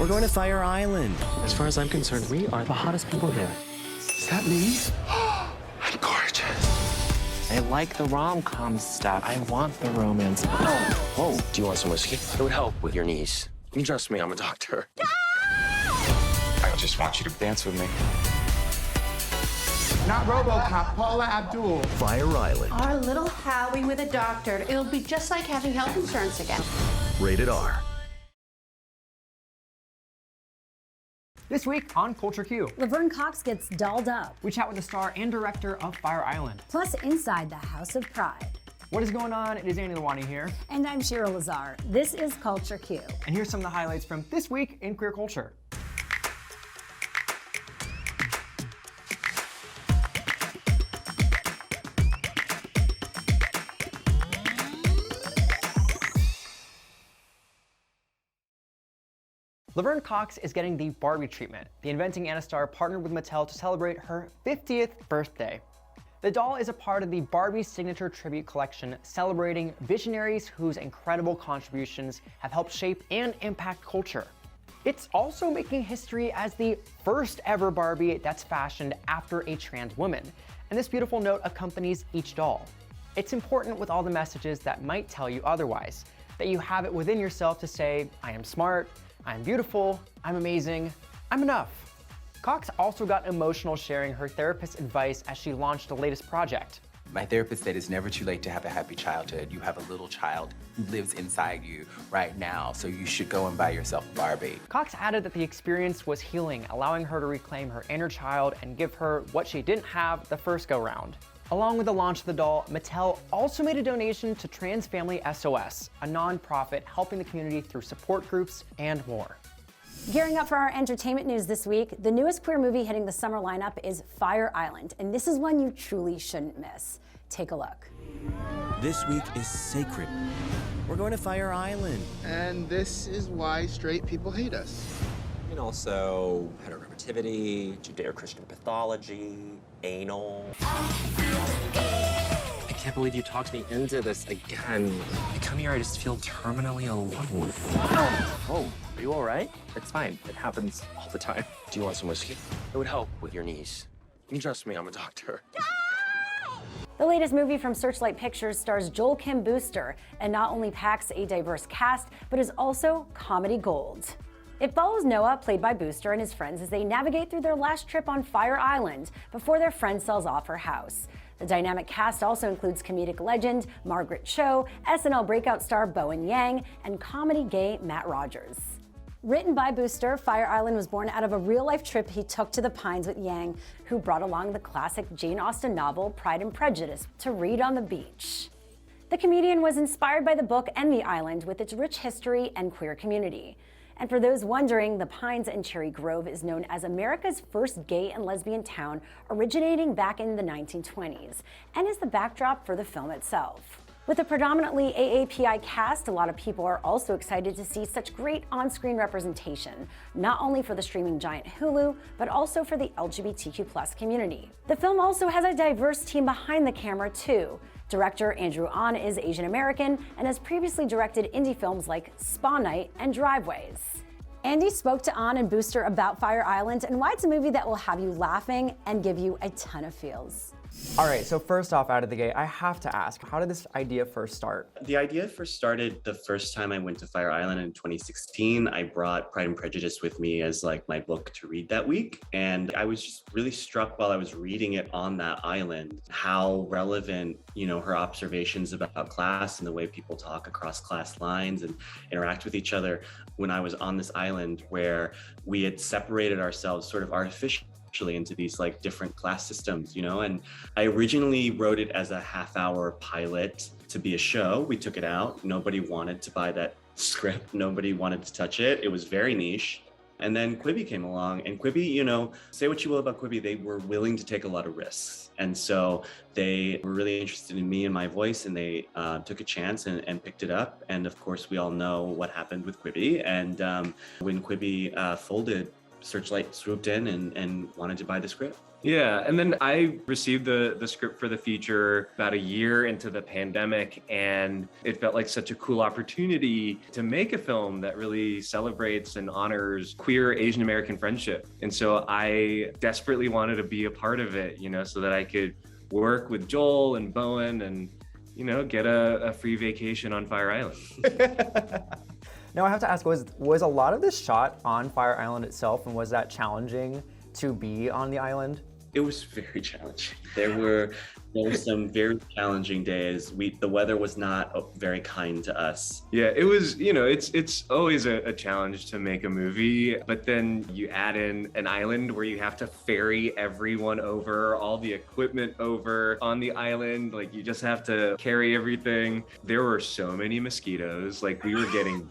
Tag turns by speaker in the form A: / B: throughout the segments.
A: We're going to Fire Island.
B: As far as I'm concerned, we are the hottest people here.
C: Is that me? I'm gorgeous.
B: I like the rom-com stuff. I want the romance. Oh,
A: Whoa, do you want some whiskey? It would help with your knees. You trust me, I'm a doctor.
C: I just want you to dance with me. Not RoboCop, Paula Abdul.
A: Fire Island.
D: Our little Howie with a doctor. It'll be just like having health insurance again.
A: Rated R.
E: This week on Culture Q,
F: Laverne Cox gets dolled up.
E: we chat with the star and director of Fire Island.
F: Plus, inside the House of Pride.
E: What is going on? It is Andy Lawani here.
F: And I'm Shira Lazar. This is Culture Q.
E: And here's some of the highlights from this week in queer culture. Laverne Cox is getting the Barbie treatment. The Inventing Anna star partnered with Mattel to celebrate her 50th birthday. The doll is a part of the Barbie Signature Tribute Collection, celebrating visionaries whose incredible contributions have helped shape and impact culture. It's also making history as the first ever Barbie that's fashioned after a trans woman, and this beautiful note accompanies each doll. It's important with all the messages that might tell you otherwise, that you have it within yourself to say, I am smart, I'm beautiful, I'm amazing, I'm enough. Cox also got emotional sharing her therapist's advice as she launched the latest project.
G: My therapist said it's never too late to have a happy childhood. You have a little child who lives inside you right now, so you should go and buy yourself a Barbie.
E: Cox added that the experience was healing, allowing her to reclaim her inner child and give her what she didn't have the first go-round. Along with the launch of the doll, Mattel also made a donation to Trans Family SOS, a nonprofit helping the community through support groups and more.
F: Gearing up for our entertainment news this week, the newest queer movie hitting the summer lineup is Fire Island, and this is one you truly shouldn't miss. Take a look.
A: This week is sacred. We're going to Fire Island.
C: And this is why straight people hate us.
H: And also heteronormativity, Judeo-Christian pathology, anal. I can't believe you talked me into this again. I come here, I just feel terminally alone.
B: oh, are you all right? It's fine. It happens all the time.
A: Do you want some whiskey? It would help with your knees. You trust me, I'm a doctor.
F: The latest movie from Searchlight Pictures stars Joel Kim Booster and not only packs a diverse cast, but is also comedy gold. It follows Noah, played by Booster, and his friends as they navigate through their last trip on Fire Island before their friend sells off her house. The dynamic cast also includes comedic legend Margaret Cho, SNL breakout star Bowen Yang, and comedy gay Matt Rogers. Written by Booster, Fire Island was born out of a real-life trip he took to the Pines with Yang, who brought along the classic Jane Austen novel Pride and Prejudice to read on the beach. The comedian was inspired by the book and the island with its rich history and queer community. And for those wondering, the Pines and Cherry Grove is known as America's first gay and lesbian town, originating back in the 1920s, and is the backdrop for the film itself. With a predominantly AAPI cast, a lot of people are also excited to see such great on-screen representation, not only for the streaming giant Hulu, but also for the LGBTQ+ community. The film also has a diverse team behind the camera too. Director Andrew Ahn is Asian American and has previously directed indie films like Spa Night and Driveways. Andy spoke to Ahn and Booster about Fire Island and why it's a movie that will have you laughing and give you a ton of feels.
E: All right, so first off, out of the gate, I have to ask, how did this idea first start?
I: The idea first started the first time I went to Fire Island in 2016. I brought Pride and Prejudice with me as like my book to read that week. And I was just really struck while I was reading it on that island, how relevant, her observations about class and the way people talk across class lines and interact with each other when I was on this island where we had separated ourselves sort of artificially into these like different class systems, and I originally wrote it as a half-hour pilot to be a show. We took it out. Nobody wanted to buy that script. Nobody wanted to touch it. It was very niche. And then Quibi came along, and Quibi, say what you will about Quibi, they were willing to take a lot of risks. And so they were really interested in me and my voice, and they took a chance and picked it up. And of course, we all know what happened with Quibi. And when Quibi folded, Searchlight swooped in and wanted to buy the script.
H: Yeah, and then I received the script for the feature about a year into the pandemic, and it felt like such a cool opportunity to make a film that really celebrates and honors queer Asian American friendship. And so I desperately wanted to be a part of it, you know, so that I could work with Joel and Bowen and, you know, get a free vacation on Fire Island.
E: Now I have to ask, was a lot of this shot on Fire Island itself, and was that challenging to be on the island?
I: It was very challenging. There were some very challenging days. The weather was not very kind to us.
H: Yeah, it was, you know, it's always a challenge to make a movie, but then you add in an island where you have to ferry everyone over, all the equipment over on the island. Like, you just have to carry everything. There were so many mosquitoes. Like, we were getting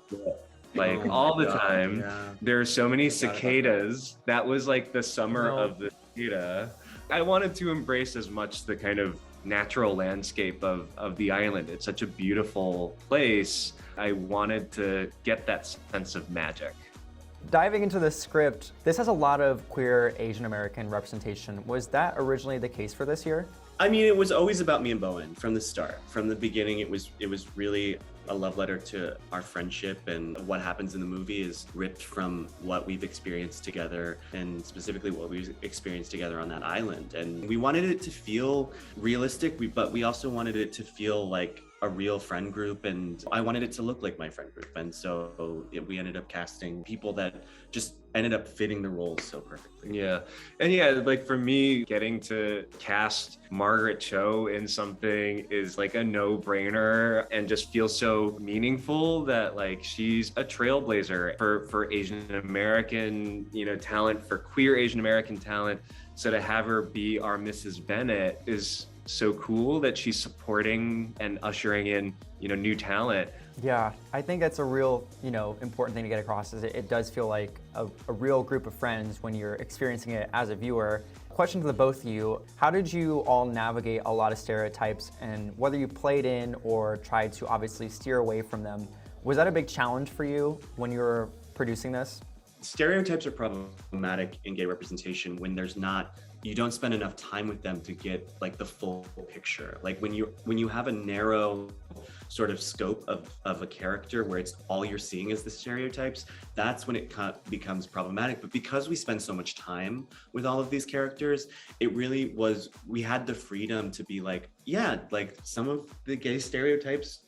H: like all the time. Yeah. There are so many cicadas. That was like the summer of the cicada. I wanted to embrace as much the kind of natural landscape of the island. It's such a beautiful place. I wanted to get that sense of magic.
E: Diving into the script, this has a lot of queer Asian American representation. Was that originally the case for this year?
I: I mean, it was always about me and Bowen from the start. From the beginning, it was really a love letter to our friendship, and what happens in the movie is ripped from what we've experienced together, and specifically what we've experienced together on that island. And we wanted it to feel realistic, but we also wanted it to feel like a real friend group, and I wanted it to look like my friend group. And so we ended up casting people that just ended up fitting the roles so perfectly.
H: Yeah. And yeah, like for me, getting to cast Margaret Cho in something is like a no-brainer and just feels so meaningful that like she's a trailblazer for Asian American, you know, talent, for queer Asian American talent. So to have her be our Mrs. Bennett is so cool, that she's supporting and ushering in, you know, new talent.
E: Yeah, I think that's a real, you know, important thing to get across, is it does feel like a real group of friends when you're experiencing it as a viewer. Question to the both of you, how did you all navigate a lot of stereotypes, and whether you played in or tried to obviously steer away from them, was that a big challenge for you when you were producing this?
I: Stereotypes are problematic in gay representation when you don't spend enough time with them to get like the full picture. Like when you have a narrow sort of scope of a character where it's all you're seeing is the stereotypes, that's when it becomes problematic. But because we spend so much time with all of these characters, it really was, we had the freedom to be like, yeah, like some of the gay stereotypes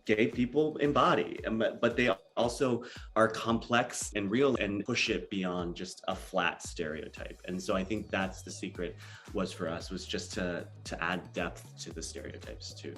I: gay people embody, but they also are complex and real and push it beyond just a flat stereotype. And so I think that's the secret was for us, was just to add depth to the stereotypes too.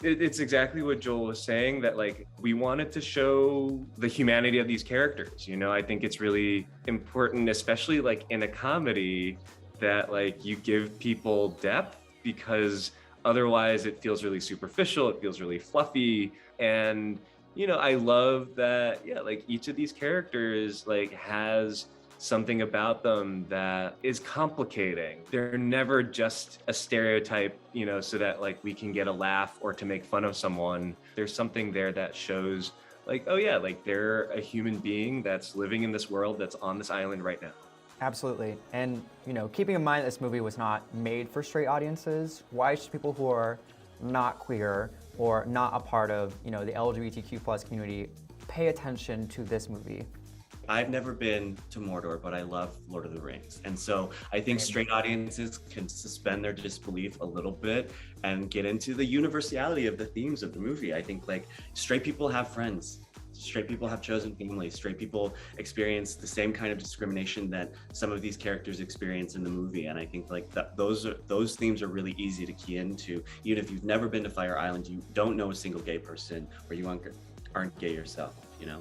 H: It's exactly what Joel was saying, that like we wanted to show the humanity of these characters. You know, I think it's really important, especially like in a comedy, that like you give people depth, because otherwise it feels really superficial, it feels really fluffy. And, you know, I love that, yeah, like each of these characters like has something about them that is complicating. They're never just a stereotype, you know, so that like we can get a laugh or to make fun of someone. There's something there that shows like, oh yeah, like they're a human being that's living in this world, that's on this island right now.
E: Absolutely. And, you know, keeping in mind this movie was not made for straight audiences, why should people who are not queer or not a part of, you know, the LGBTQ+ community pay attention to this movie?
I: I've never been to Mordor, but I love Lord of the Rings. And so I think straight audiences can suspend their disbelief a little bit and get into the universality of the themes of the movie. I think like straight people have friends. Straight people have chosen families. Straight people experience the same kind of discrimination that some of these characters experience in the movie. And I think like those themes are really easy to key into. Even if you've never been to Fire Island, you don't know a single gay person, or you aren't gay yourself, you know?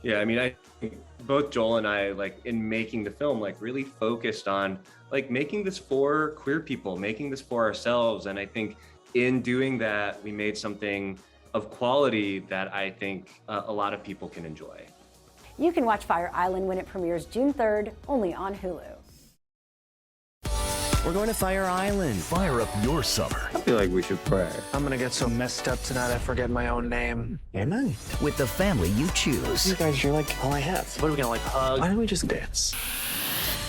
H: Yeah, I mean, I think both Joel and I, like in making the film, like really focused on like making this for queer people, making this for ourselves. And I think in doing that, we made something of quality that I think a lot of people can enjoy.
F: You can watch Fire Island when it premieres June 3rd, only on Hulu.
A: We're going to Fire Island.
J: Fire up your summer.
B: I feel like we should pray. I'm gonna get so messed up tonight I forget my own name.
J: Amen. With the family you choose.
B: You guys, you're like all I have. What are we gonna like hug? Why don't we just dance?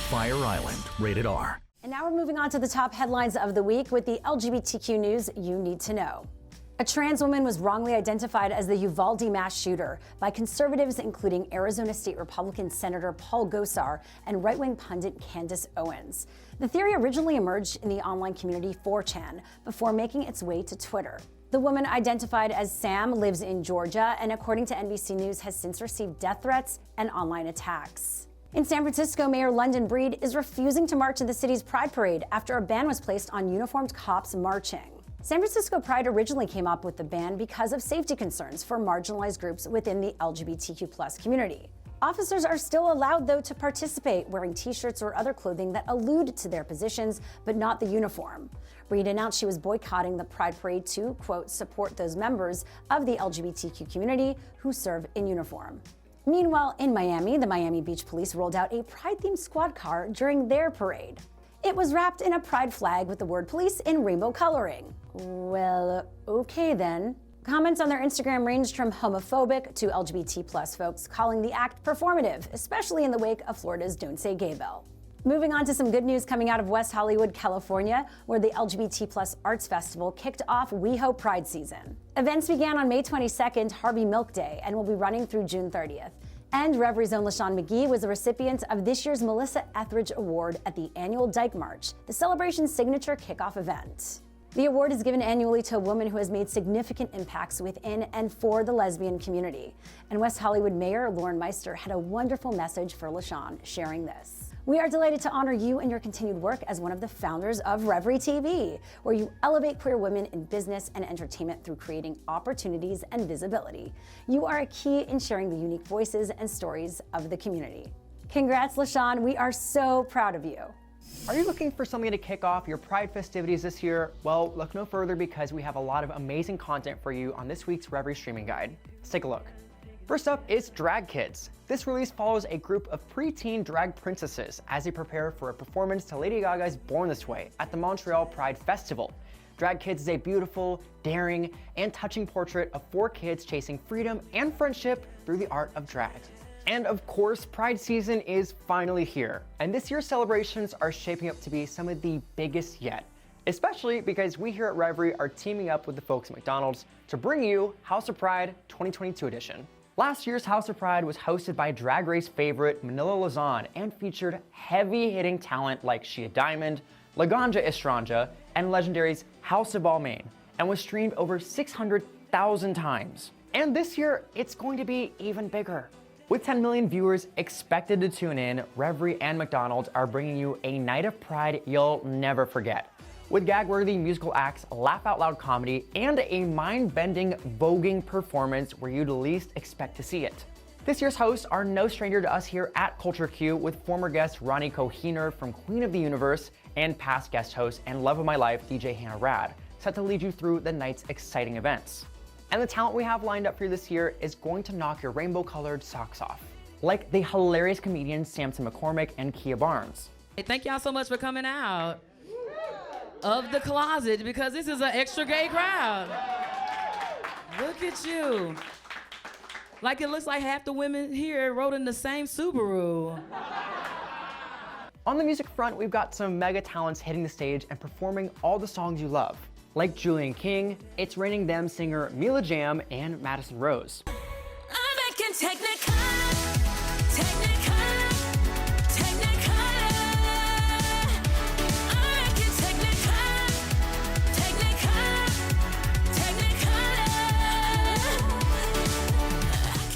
J: Fire Island, rated R.
F: And now we're moving on to the top headlines of the week with the LGBTQ news you need to know. A trans woman was wrongly identified as the Uvalde mass shooter by conservatives, including Arizona State Republican Senator Paul Gosar and right-wing pundit Candace Owens. The theory originally emerged in the online community 4chan before making its way to Twitter. The woman, identified as Sam, lives in Georgia and, according to NBC News, has since received death threats and online attacks. In San Francisco, Mayor London Breed is refusing to march in the city's Pride Parade after a ban was placed on uniformed cops marching. San Francisco Pride originally came up with the ban because of safety concerns for marginalized groups within the LGBTQ+ community. Officers are still allowed, though, to participate, wearing t-shirts or other clothing that allude to their positions, but not the uniform. Breed announced she was boycotting the Pride Parade to, quote, support those members of the LGBTQ community who serve in uniform. Meanwhile, in Miami, the Miami Beach Police rolled out a Pride-themed squad car during their parade. It was wrapped in a pride flag with the word police in rainbow coloring. Well, okay then. Comments on their Instagram ranged from homophobic to LGBT+ folks calling the act performative, especially in the wake of Florida's Don't Say Gay bill. Moving on to some good news coming out of West Hollywood, California, where the LGBT+ Arts Festival kicked off We Hope Pride season. Events began on May 22nd, Harvey Milk Day, and will be running through June 30th. And Revry's own LaShawn McGee was the recipient of this year's Melissa Etheridge Award at the annual Dyke March, the celebration's signature kickoff event. The award is given annually to a woman who has made significant impacts within and for the lesbian community. And West Hollywood Mayor Lauren Meister had a wonderful message for LaShawn, sharing this. We are delighted to honor you and your continued work as one of the founders of Revry TV, where you elevate queer women in business and entertainment through creating opportunities and visibility. You are a key in sharing the unique voices and stories of the community. Congrats, LaShawn. We are so proud of you.
E: Are you looking for something to kick off your Pride festivities this year? Well, look no further because we have a lot of amazing content for you on this week's Revry Streaming Guide. Let's take a look. First up is Drag Kids. This release follows a group of preteen drag princesses as they prepare for a performance to Lady Gaga's Born This Way at the Montreal Pride Festival. Drag Kids is a beautiful, daring, and touching portrait of 4 kids chasing freedom and friendship through the art of drag. And of course, Pride season is finally here, and this year's celebrations are shaping up to be some of the biggest yet, especially because we here at Revry are teaming up with the folks at McDonald's to bring you House of Pride 2022 edition. Last year's House of Pride was hosted by Drag Race favorite Manila Luzon and featured heavy-hitting talent like Shia Diamond, Laganja Estranja, and Legendary's House of Balmain, and was streamed over 600,000 times. And this year, it's going to be even bigger. With 10 million viewers expected to tune in, Revry and McDonald's are bringing you a night of pride you'll never forget. With gag-worthy musical acts, laugh-out-loud comedy, and a mind-bending, voguing performance where you'd least expect to see it. This year's hosts are no stranger to us here at Culture Q, with former guest Ronnie Kohiner from Queen of the Universe and past guest host and love of my life, DJ Hannah Rad, set to lead you through the night's exciting events. And the talent we have lined up for you this year is going to knock your rainbow-colored socks off, like the hilarious comedians Samson McCormick and Kia Barnes.
K: Hey, thank y'all so much for coming out of the closet, because this is an extra gay crowd. Look at you. Like it looks like half the women here rode in the same Subaru.
E: On the music front, we've got some mega talents hitting the stage and performing all the songs you love, like Julian King, It's Raining Them singer Mila Jam, and Madison Rose.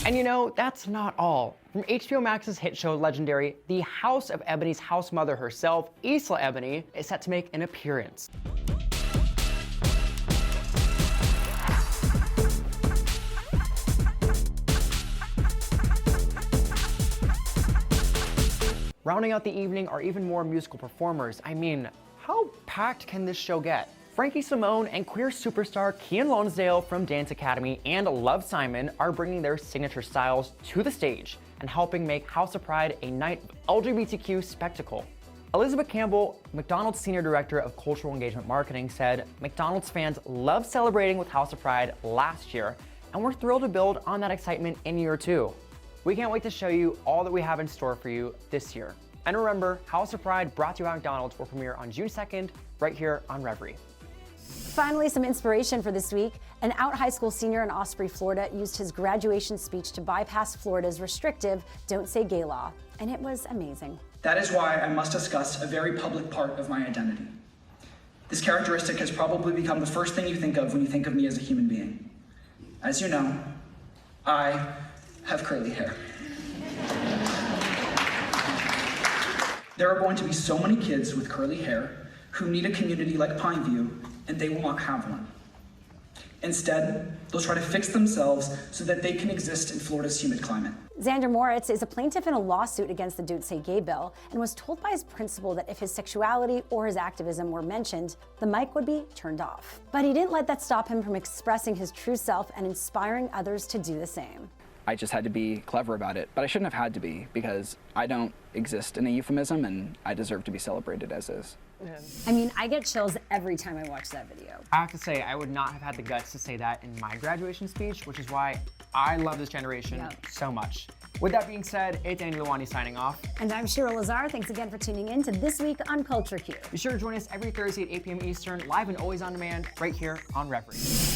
E: And you know, that's not all. From HBO Max's hit show Legendary, the House of Ebony's house mother herself, Isla Ebony, is set to make an appearance. Rounding out the evening are even more musical performers. I mean, how packed can this show get? Frankie Simone and queer superstar Kian Lonsdale from Dance Academy and Love Simon are bringing their signature styles to the stage and helping make House of Pride a night of LGBTQ spectacle. Elizabeth Campbell, McDonald's Senior Director of Cultural Engagement Marketing, said, McDonald's fans loved celebrating with House of Pride last year, and we're thrilled to build on that excitement in year 2. We can't wait to show you all that we have in store for you this year. And remember, House of Pride brought to you by McDonald's will premiere on June 2nd, right here on Revry.
F: Finally, some inspiration for this week. An out high school senior in Osprey, Florida, used his graduation speech to bypass Florida's restrictive Don't Say Gay law, and it was amazing.
L: That is why I must discuss a very public part of my identity. This characteristic has probably become the first thing you think of when you think of me as a human being. As you know, I have curly hair. There are going to be so many kids with curly hair who need a community like Pineview, and they will not have one. Instead, they'll try to fix themselves so that they can exist in Florida's humid climate.
F: Xander Moritz is a plaintiff in a lawsuit against the Don't Say Gay bill and was told by his principal that if his sexuality or his activism were mentioned, the mic would be turned off. But he didn't let that stop him from expressing his true self and inspiring others to do the same.
M: I just had to be clever about it, but I shouldn't have had to be because I don't exist in a euphemism and I deserve to be celebrated as is.
F: I mean, I get chills every time I watch that video.
E: I have to say, I would not have had the guts to say that in my graduation speech, which is why I love this generation so much. With that being said, it's Andy Lawani signing off.
F: And I'm Shira Lazar. Thanks again for tuning in to This Week on Culture Q.
E: Be sure to join us every Thursday at 8 p.m. Eastern, live and always on demand, right here on Revry.